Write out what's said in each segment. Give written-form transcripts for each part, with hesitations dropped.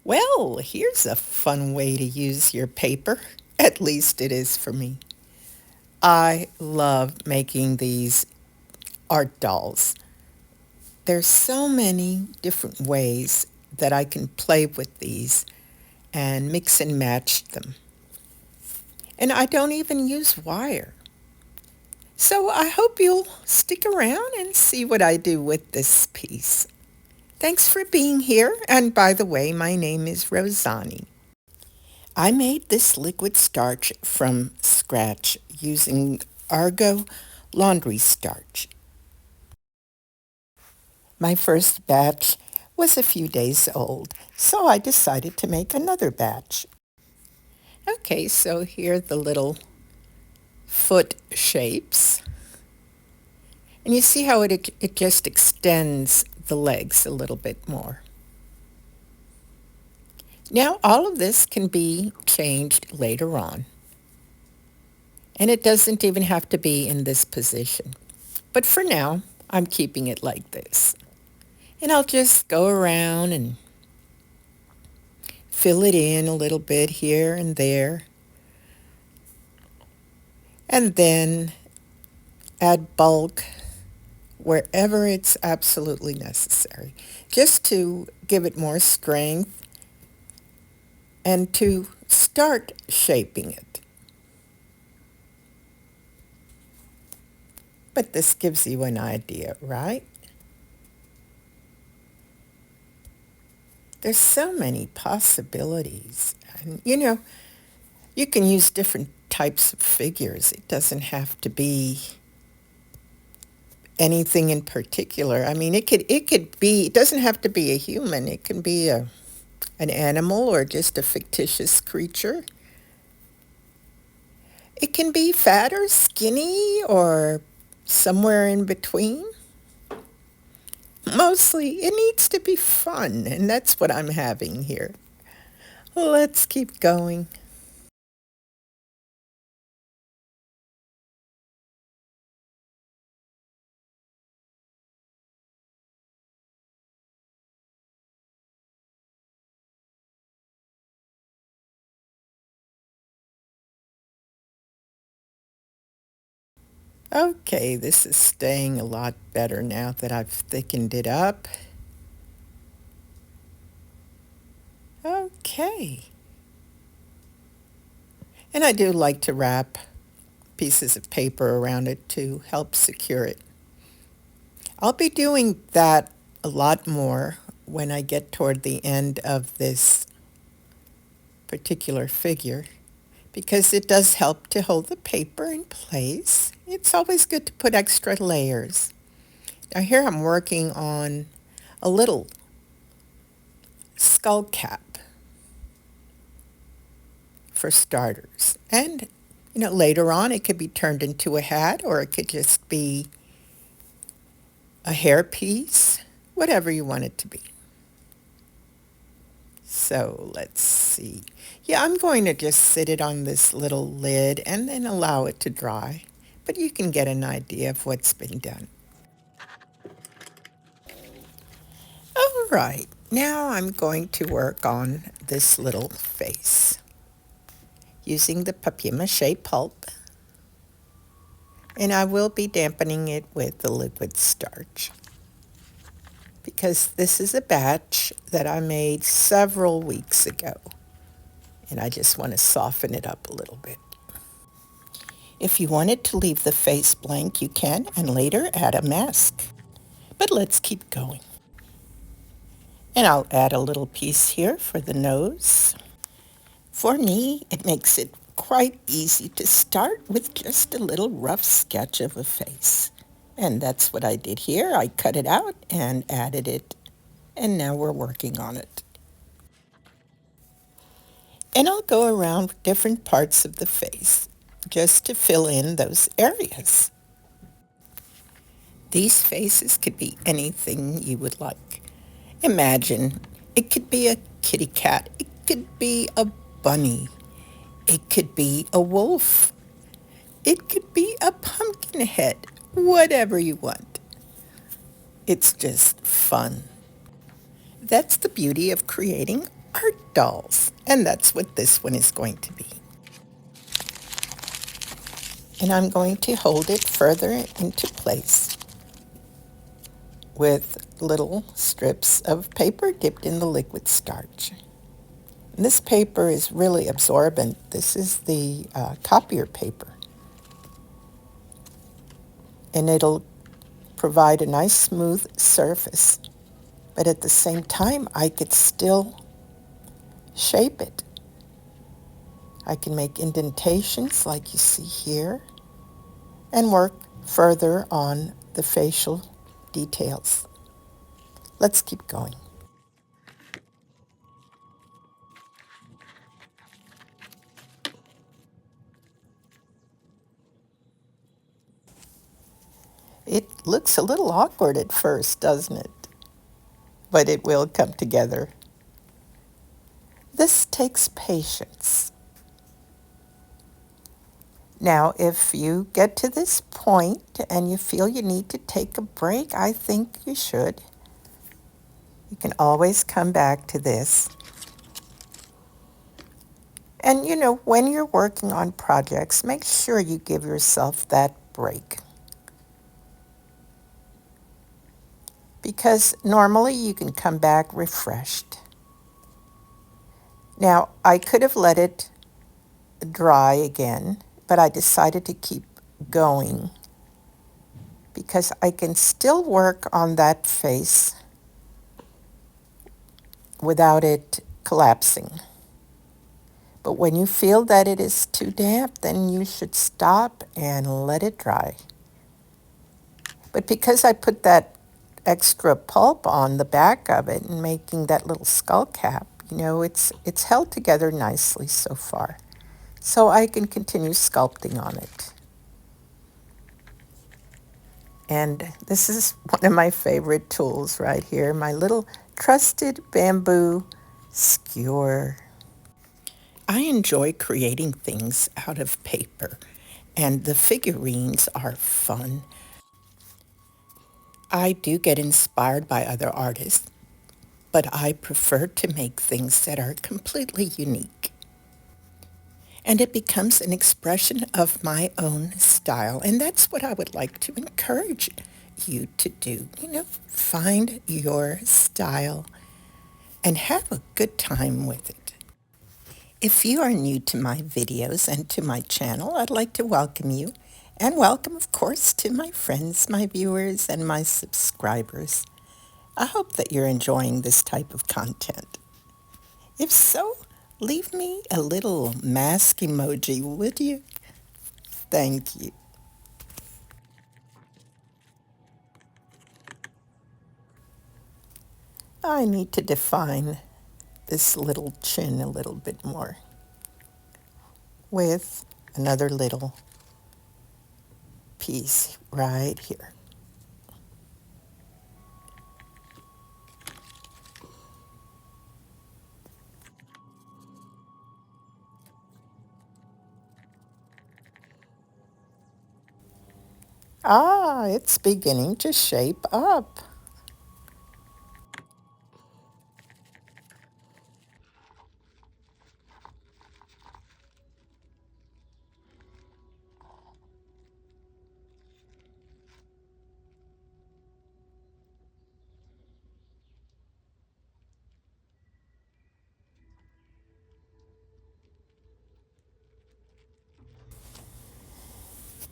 Well, here's a fun way to use your paper. At least it is for me. I love making these art dolls. There's so many different ways that I can play with these and mix and match them. And I don't even use wire. So I hope you'll stick around and see what I do with this piece. Thanks for being here. And by the way, my name is Rozani. I made this liquid starch from scratch using Argo laundry starch. My first batch was a few days old, so I decided to make another batch. Okay, so here are the little foot shapes. And you see how it just extends the legs a little bit more. Now all of this can be changed later on. And it doesn't even have to be in this position. But for now, I'm keeping it like this. And I'll just go around and fill it in a little bit here and there. And then add bulk wherever it's absolutely necessary, just to give it more strength and to start shaping it. But this gives you an idea, right? There's so many possibilities. And you can use different types of figures. It doesn't have to be anything in particular. I mean, it doesn't have to be a human. It can be an animal or just a fictitious creature. It can be fat or skinny or somewhere in between. Mostly, it needs to be fun, and that's what I'm having here. Let's keep going. Okay, this is staying a lot better now that I've thickened it up. Okay. And I do like to wrap pieces of paper around it to help secure it. I'll be doing that a lot more when I get toward the end of this particular figure because it does help to hold the paper in place. It's always good to put extra layers. Now here I'm working on a little skull cap for starters. And, later on it could be turned into a hat or it could just be a hairpiece, whatever you want it to be. So let's see. Yeah, I'm going to just sit it on this little lid and then allow it to dry. But you can get an idea of what's been done. All right, now I'm going to work on this little face using the Papier Mâché pulp. And I will be dampening it with the liquid starch because this is a batch that I made several weeks ago. And I just want to soften it up a little bit. If you wanted to leave the face blank, you can, and later add a mask. But let's keep going. And I'll add a little piece here for the nose. For me, it makes it quite easy to start with just a little rough sketch of a face. And that's what I did here. I cut it out and added it, and now we're working on it. And I'll go around different parts of the face just to fill in those areas. These faces could be anything you would like. Imagine it could be a kitty cat, it could be a bunny, it could be a wolf, it could be a pumpkin head, whatever you want. It's just fun. That's the beauty of creating art dolls. And that's what this one is going to be. And I'm going to hold it further into place with little strips of paper dipped in the liquid starch. And this paper is really absorbent. This is the copier paper. And it'll provide a nice smooth surface. But at the same time, I could still shape it. I can make indentations like you see here and work further on the facial details. Let's keep going. It looks a little awkward at first, doesn't it? But it will come together. This takes patience. Now, if you get to this point and you feel you need to take a break, I think you should. You can always come back to this. And you know, when you're working on projects, make sure you give yourself that break. Because normally you can come back refreshed. Now, I could have let it dry again, but I decided to keep going because I can still work on that face without it collapsing. But when you feel that it is too damp, then you should stop and let it dry. But because I put that extra pulp on the back of it and making that little skull cap, you know, it's held together nicely so far. So I can continue sculpting on it. And this is one of my favorite tools right here, my little trusted bamboo skewer. I enjoy creating things out of paper, and the figurines are fun. I do get inspired by other artists, but I prefer to make things that are completely unique. And it becomes an expression of my own style, and that's what I would like to encourage you to do. You know, find your style and have a good time with it. If you are new to my videos and to my channel, I'd like to welcome you, and welcome, of course, to my friends, my viewers, and my subscribers. I hope that you're enjoying this type of content. If so, leave me a little mask emoji, would you? Thank you. I need to define this little chin a little bit more with another little piece right here. Ah, it's beginning to shape up.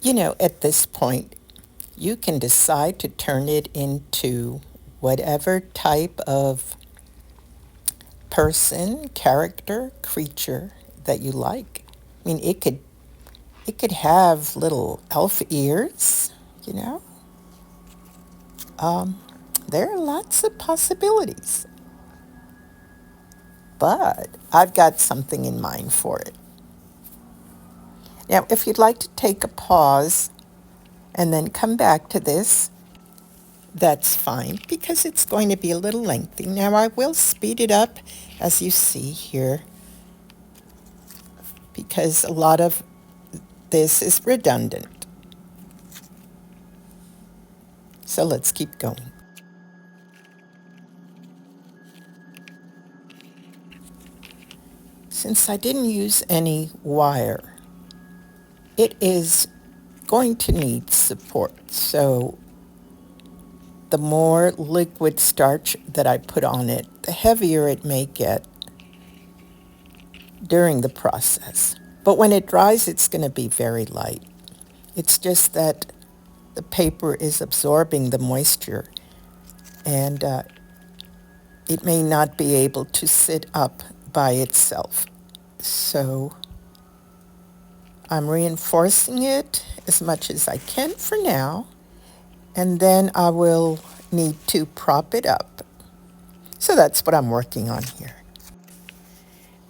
You know, at this point, you can decide to turn it into whatever type of person, character, creature that you like. I mean, it could have little elf ears, you know. There are lots of possibilities, but I've got something in mind for it. Now, if you'd like to take a pause and then come back to this, that's fine because it's going to be a little lengthy. Now, I will speed it up as you see here because a lot of this is redundant. So let's keep going. Since I didn't use any wire, it is going to need support. So the more liquid starch that I put on it, the heavier it may get during the process. But when it dries, it's going to be very light. It's just that the paper is absorbing the moisture, and it may not be able to sit up by itself. So I'm reinforcing it as much as I can for now, and then I will need to prop it up. So that's what I'm working on here.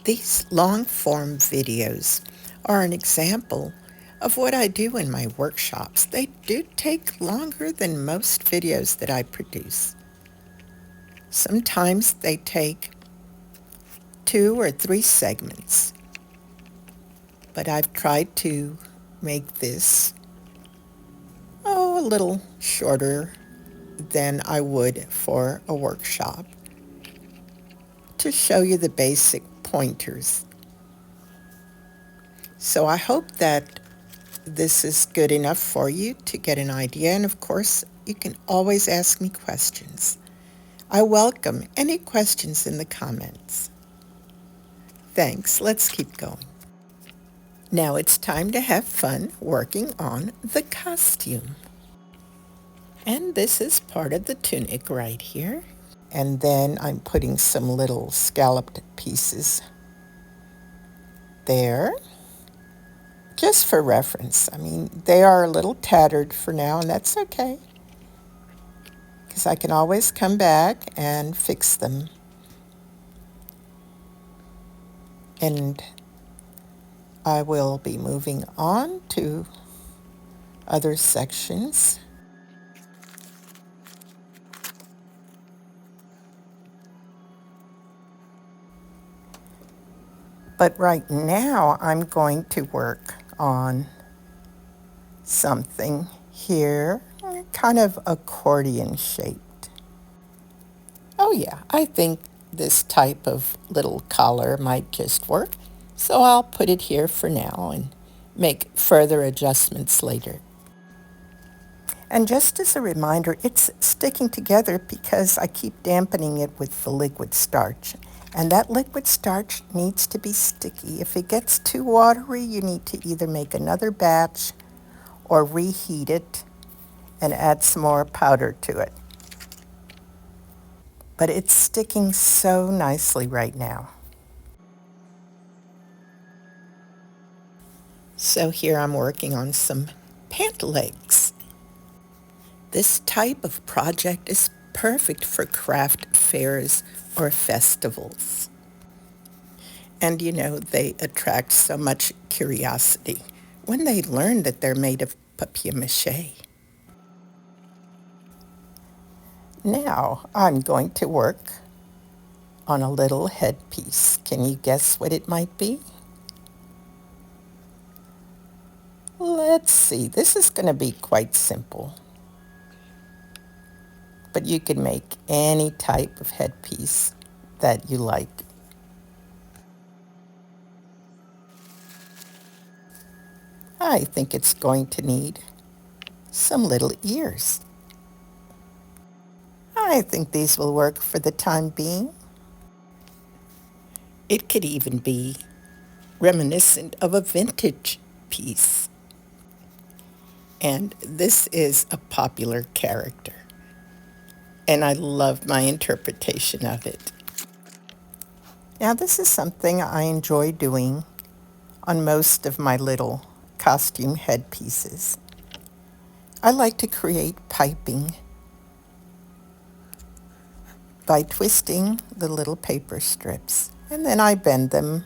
These long-form videos are an example of what I do in my workshops. They do take longer than most videos that I produce. Sometimes they take 2 or 3 segments, but I've tried to make this a little shorter than I would for a workshop to show you the basic pointers. So I hope that this is good enough for you to get an idea, and of course you can always ask me questions. I welcome any questions in the comments. Thanks, let's keep going. Now it's time to have fun working on the costume. And this is part of the tunic right here. And then I'm putting some little scalloped pieces there, just for reference. I mean, they are a little tattered for now, and that's okay, because I can always come back and fix them. And I will be moving on to other sections. But right now I'm going to work on something here, kind of accordion shaped. Oh yeah, I think this type of little collar might just work. So I'll put it here for now and make further adjustments later. And just as a reminder, it's sticking together because I keep dampening it with the liquid starch. And that liquid starch needs to be sticky. If it gets too watery, you need to either make another batch or reheat it and add some more powder to it. But it's sticking so nicely right now. So here I'm working on some pant legs. This type of project is perfect for craft fairs or festivals. And you know, they attract so much curiosity when they learn that they're made of papier mâché. Now I'm going to work on a little headpiece. Can you guess what it might be? Let's see, this is going to be quite simple. But you can make any type of headpiece that you like. I think it's going to need some little ears. I think these will work for the time being. It could even be reminiscent of a vintage piece. And this is a popular character, and I love my interpretation of it. Now this is something I enjoy doing on most of my little costume headpieces. I like to create piping by twisting the little paper strips, and then I bend them.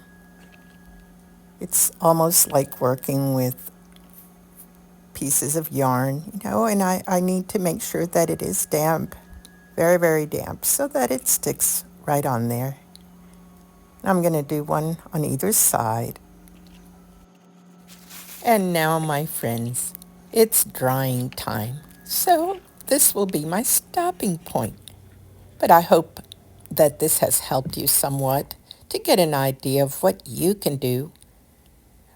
It's almost like working with pieces of yarn, and I need to make sure that it is damp, very, very damp, so that it sticks right on there. I'm going to do one on either side. And now, my friends, it's drying time, so this will be my stopping point. But I hope that this has helped you somewhat to get an idea of what you can do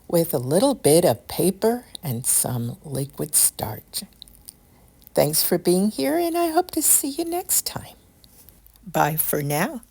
with a little bit of paper and some liquid starch. Thanks for being here, and I hope to see you next time. Bye for now.